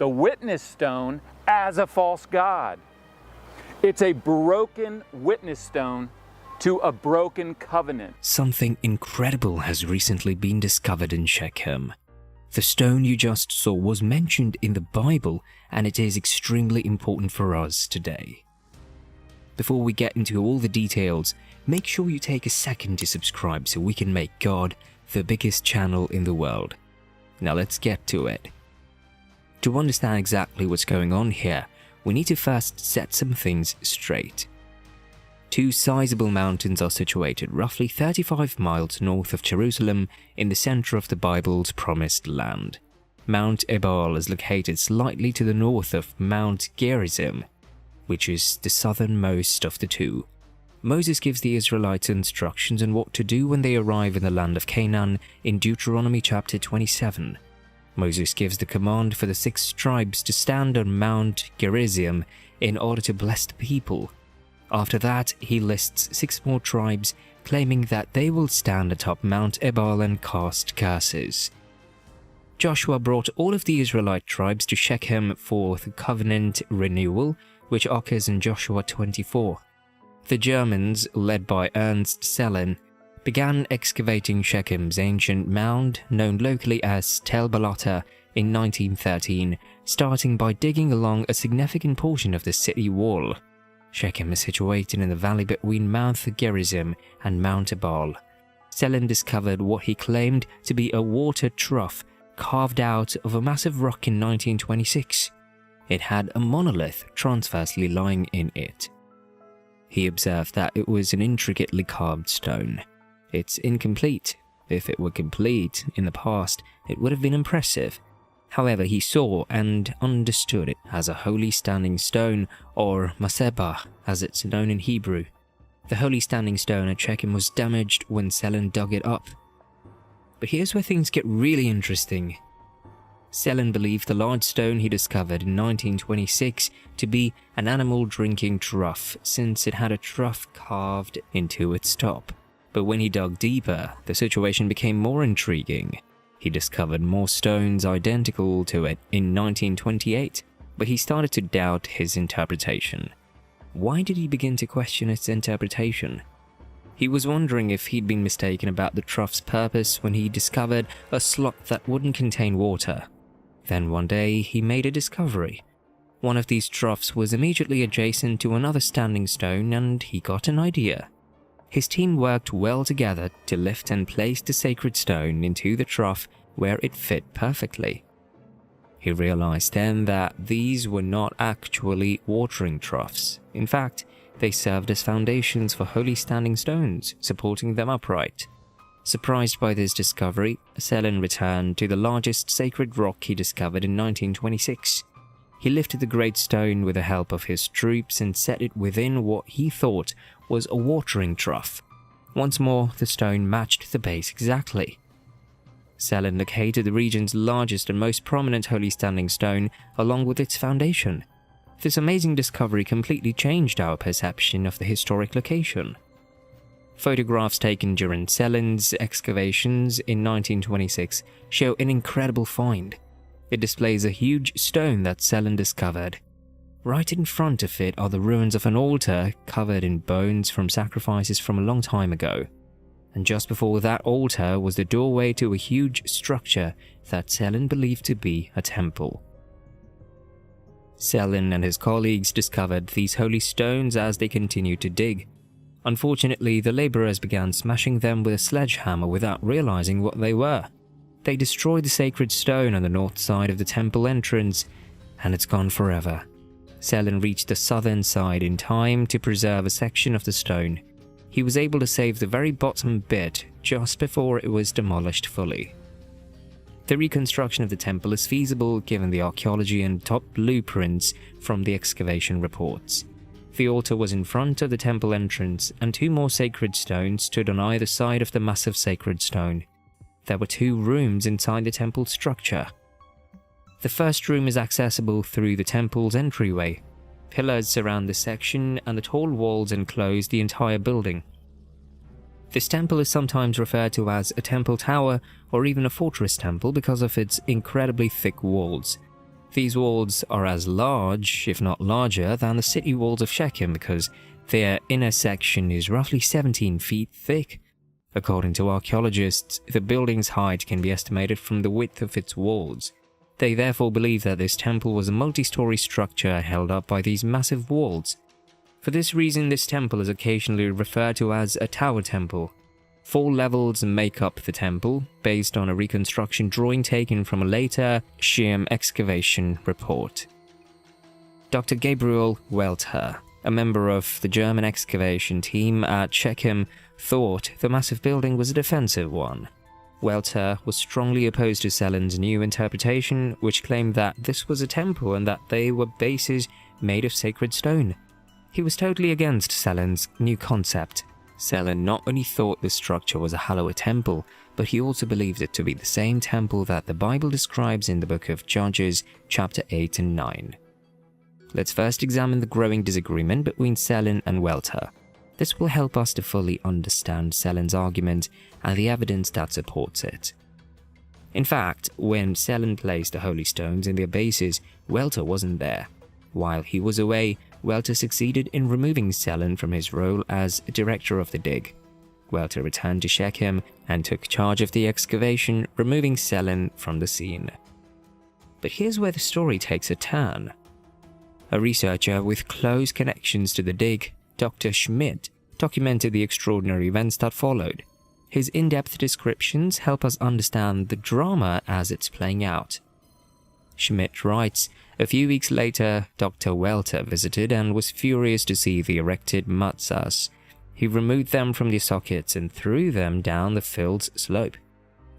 the witness stone as a false god. It's a broken witness stone to a broken covenant. Something incredible has recently been discovered in Shechem. The stone you just saw was mentioned in the Bible, and it is extremely important for us today. Before we get into all the details, make sure you take a second to subscribe so we can make God the biggest channel in the world. Now let's get to it. To understand exactly what's going on here, we need to first set some things straight. Two sizable mountains are situated roughly 35 miles north of Jerusalem in the center of the Bible's promised land. Mount Ebal is located slightly to the north of Mount Gerizim, which is the southernmost of the two. Moses gives the Israelites instructions on what to do when they arrive in the land of Canaan in Deuteronomy Chapter 27. Moses gives the command for the 6 tribes to stand on Mount Gerizim in order to bless the people. After that, he lists 6 more tribes, claiming that they will stand atop Mount Ebal and cast curses. Joshua brought all of the Israelite tribes to Shechem for the covenant renewal, which occurs in Joshua 24. The Germans, led by Ernst Sellin, began excavating Shechem's ancient mound, known locally as Tel Balata, in 1913, starting by digging along a significant portion of the city wall. Shechem is situated in the valley between Mount Gerizim and Mount Ebal. Sellin discovered what he claimed to be a water trough carved out of a massive rock in 1926. It had a monolith transversely lying in it. He observed that it was an intricately carved stone. It's incomplete. If it were complete in the past, it would have been impressive. However, he saw and understood it as a holy standing stone, or masebah as it's known in Hebrew. The holy standing stone at Shechem was damaged when Sellin dug it up. But here's where things get really interesting. Sellin believed the large stone he discovered in 1926 to be an animal drinking trough, since it had a trough carved into its top. But when he dug deeper, the situation became more intriguing. He discovered more stones identical to it in 1928, but he started to doubt his interpretation. Why did he begin to question its interpretation? He was wondering if he'd been mistaken about the trough's purpose when he discovered a slot that wouldn't contain water. Then one day, he made a discovery. One of these troughs was immediately adjacent to another standing stone, and he got an idea. His team worked well together to lift and place the sacred stone into the trough where it fit perfectly. He realized then that these were not actually watering troughs. In fact, they served as foundations for holy standing stones, supporting them upright. Surprised by this discovery, Sellin returned to the largest sacred rock he discovered in 1926. He lifted the great stone with the help of his troops and set it within what he thought was a watering trough. Once more, the stone matched the base exactly. Sellin located the region's largest and most prominent holy standing stone along with its foundation. This amazing discovery completely changed our perception of the historic location. Photographs taken during Sellin's excavations in 1926 show an incredible find. It displays a huge stone that Sellin discovered. Right in front of it are the ruins of an altar covered in bones from sacrifices from a long time ago. And just before that altar was the doorway to a huge structure that Sellin believed to be a temple. Sellin and his colleagues discovered these holy stones as they continued to dig. Unfortunately, the laborers began smashing them with a sledgehammer without realizing what they were. They destroyed the sacred stone on the north side of the temple entrance, and it's gone forever. Sellin reached the southern side in time to preserve a section of the stone. He was able to save the very bottom bit just before it was demolished fully. The reconstruction of the temple is feasible given the archaeology and top blueprints from the excavation reports. The altar was in front of the temple entrance, and 2 more sacred stones stood on either side of the massive sacred stone. There were 2 rooms inside the temple structure. The first room is accessible through the temple's entryway. Pillars surround this section, and the tall walls enclose the entire building. This temple is sometimes referred to as a temple tower or even a fortress temple because of its incredibly thick walls. These walls are as large, if not larger, than the city walls of Shechem because their inner section is roughly 17 feet thick. According to archaeologists, the building's height can be estimated from the width of its walls. They therefore believe that this temple was a multi-story structure held up by these massive walls. For this reason, this temple is occasionally referred to as a tower temple. 4 levels make up the temple, based on a reconstruction drawing taken from a later Shechem excavation report. Dr. Gabriel Welter, a member of the German excavation team at Shechem, thought the massive building was a defensive one. Welter was strongly opposed to Sellin's new interpretation, which claimed that this was a temple and that they were bases made of sacred stone. He was totally against Sellin's new concept. Sellin not only thought the structure was a hallowed temple, but he also believed it to be the same temple that the Bible describes in the book of Judges, chapter 8 and 9. Let's first examine the growing disagreement between Sellin and Welter. This will help us to fully understand Sellin's argument and the evidence that supports it. In fact, when Sellin placed the holy stones in their bases, Welter wasn't there. While he was away, Welter succeeded in removing Sellin from his role as director of the dig. Welter returned to Shechem and took charge of the excavation, removing Sellin from the scene. But here's where the story takes a turn. A researcher with close connections to the dig, Dr. Schmidt, documented the extraordinary events that followed. His in-depth descriptions help us understand the drama as it's playing out. Schmidt writes, "A few weeks later, Dr. Welter visited and was furious to see the erected matzahs. He removed them from their sockets and threw them down the field's slope.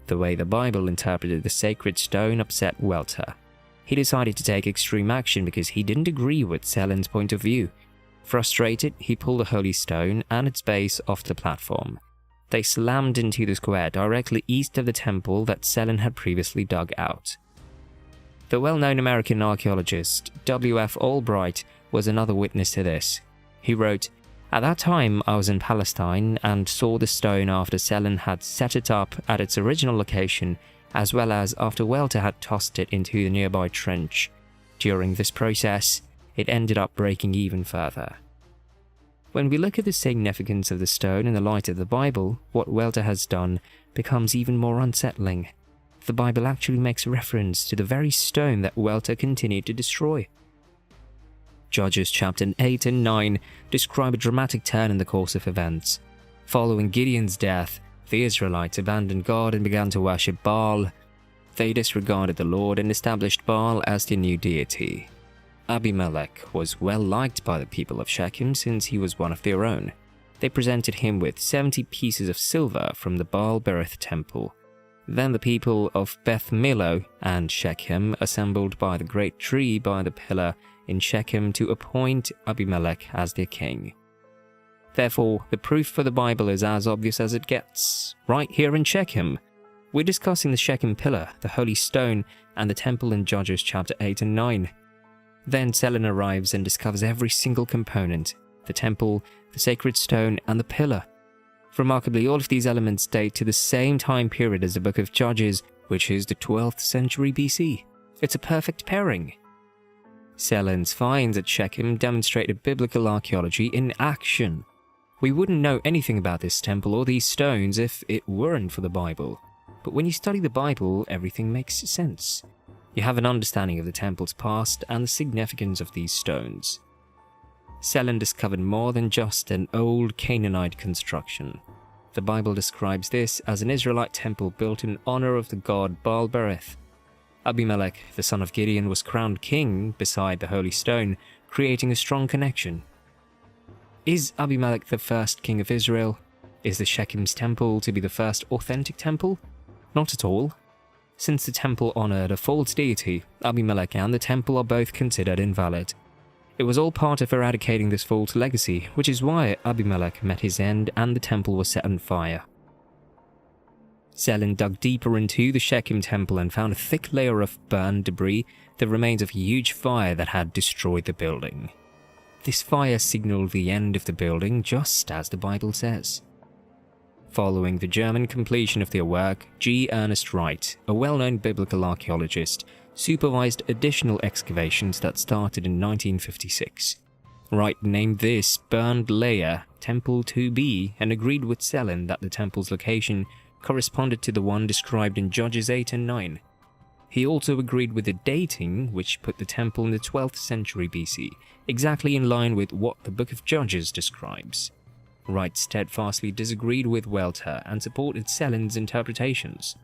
The way the Bible interpreted the sacred stone upset Welter. He decided to take extreme action because he didn't agree with Sellin's point of view. Frustrated, he pulled the holy stone and its base off the platform. They slammed into the square directly east of the temple that Sellin had previously dug out." The well-known American archaeologist W.F. Albright was another witness to this. He wrote, "At that time, I was in Palestine and saw the stone after Sellin had set it up at its original location, as well as after Welter had tossed it into the nearby trench. During this process, it ended up breaking even further." When we look at the significance of the stone in the light of the Bible, what Welter has done becomes even more unsettling. The Bible actually makes reference to the very stone that Welter continued to destroy. Judges chapter 8 and 9 describe a dramatic turn in the course of events. Following Gideon's death, the Israelites abandoned God and began to worship Baal. They disregarded the Lord and established Baal as their new deity. Abimelech was well liked by the people of Shechem since he was one of their own. They presented him with 70 pieces of silver from the Baal-Berith temple. Then the people of Beth Millo and Shechem assembled by the great tree by the pillar in Shechem to appoint Abimelech as their king. Therefore, the proof for the Bible is as obvious as it gets, right here in Shechem. We're discussing the Shechem pillar, the holy stone, and the temple in Judges chapter 8 and 9. Then Sellin arrives and discovers every single component, the temple, the sacred stone, and the pillar. Remarkably, all of these elements date to the same time period as the book of Judges, which is the 12th century BC. It's a perfect pairing. Sellin's finds at Shechem demonstrated biblical archaeology in action. We wouldn't know anything about this temple or these stones if it weren't for the Bible. But when you study the Bible, everything makes sense. You have an understanding of the temple's past and the significance of these stones. Sellin discovered more than just an old Canaanite construction. The Bible describes this as an Israelite temple built in honor of the god Baal-Berith. Abimelech, the son of Gideon, was crowned king beside the holy stone, creating a strong connection. Is Abimelech the first king of Israel? Is the Shechem's temple to be the first authentic temple? Not at all. Since the temple honored a false deity, Abimelech and the temple are both considered invalid. It was all part of eradicating this false legacy, which is why Abimelech met his end and the temple was set on fire. Sellin dug deeper into the Shechem temple and found a thick layer of burned debris, the remains of a huge fire that had destroyed the building. This fire signaled the end of the building, just as the Bible says. Following the German completion of their work, G. Ernest Wright, a well-known biblical archaeologist, supervised additional excavations that started in 1956. Wright named this burned layer Temple 2B and agreed with Sellin that the temple's location corresponded to the one described in Judges 8 and 9. He also agreed with the dating, which put the temple in the 12th century BC, exactly in line with what the Book of Judges describes. Wright steadfastly disagreed with Welter and supported Sellin's interpretations.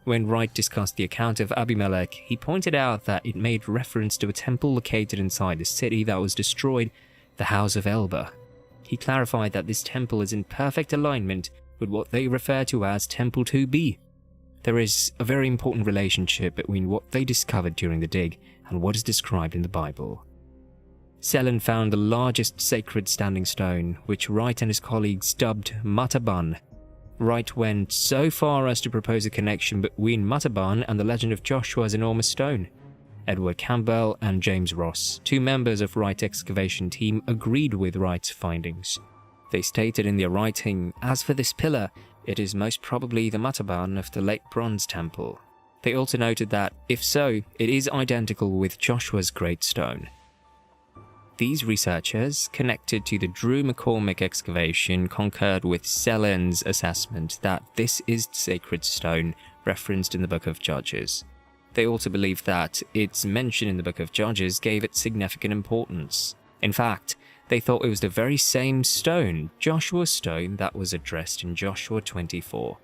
When Wright discussed the account of Abimelech, he pointed out that it made reference to a temple located inside the city that was destroyed, the House of Elba. He clarified that this temple is in perfect alignment with what they refer to as Temple 2B. There is a very important relationship between what they discovered during the dig and what is described in the Bible. Sellin found the largest sacred standing stone, which Wright and his colleagues dubbed Mataban. Wright went so far as to propose a connection between Mataban and the legend of Joshua's enormous stone. Edward Campbell and James Ross, two members of Wright's excavation team, agreed with Wright's findings. They stated in their writing, "As for this pillar, it is most probably the Mataban of the Late Bronze Temple." They also noted that, if so, it is identical with Joshua's great stone. These researchers, connected to the Drew McCormick excavation, concurred with Sellin's assessment that this is sacred stone referenced in the Book of Judges. They also believed that its mention in the Book of Judges gave it significant importance. In fact, they thought it was the very same stone, Joshua's stone, that was addressed in Joshua 24.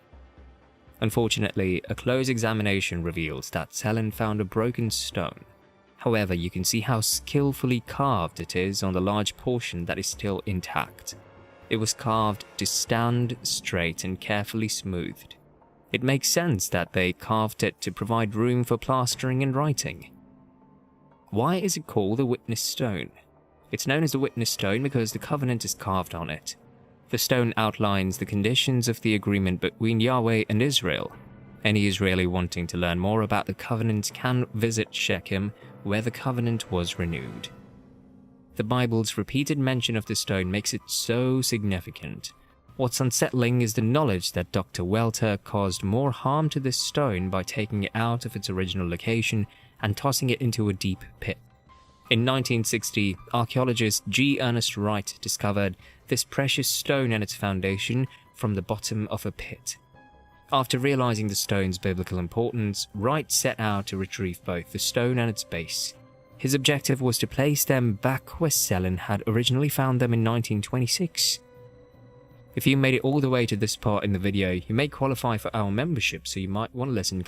Unfortunately, a close examination reveals that Sellin found a broken stone. However, you can see how skillfully carved it is on the large portion that is still intact. It was carved to stand straight and carefully smoothed. It makes sense that they carved it to provide room for plastering and writing. Why is it called the witness stone? It's known as the witness stone because the covenant is carved on it. The stone outlines the conditions of the agreement between Yahweh and Israel. Any Israeli wanting to learn more about the covenant can visit Shechem, where the covenant was renewed. The Bible's repeated mention of the stone makes it so significant. What's unsettling is the knowledge that Dr. Welter caused more harm to this stone by taking it out of its original location and tossing it into a deep pit. In 1960, archaeologist G. Ernest Wright discovered this precious stone and its foundation from the bottom of a pit. After realizing the stone's biblical importance, Wright set out to retrieve both the stone and its base. His objective was to place them back where Sellin had originally found them in 1926. If you made it all the way to this part in the video, you may qualify for our membership, so you might want to listen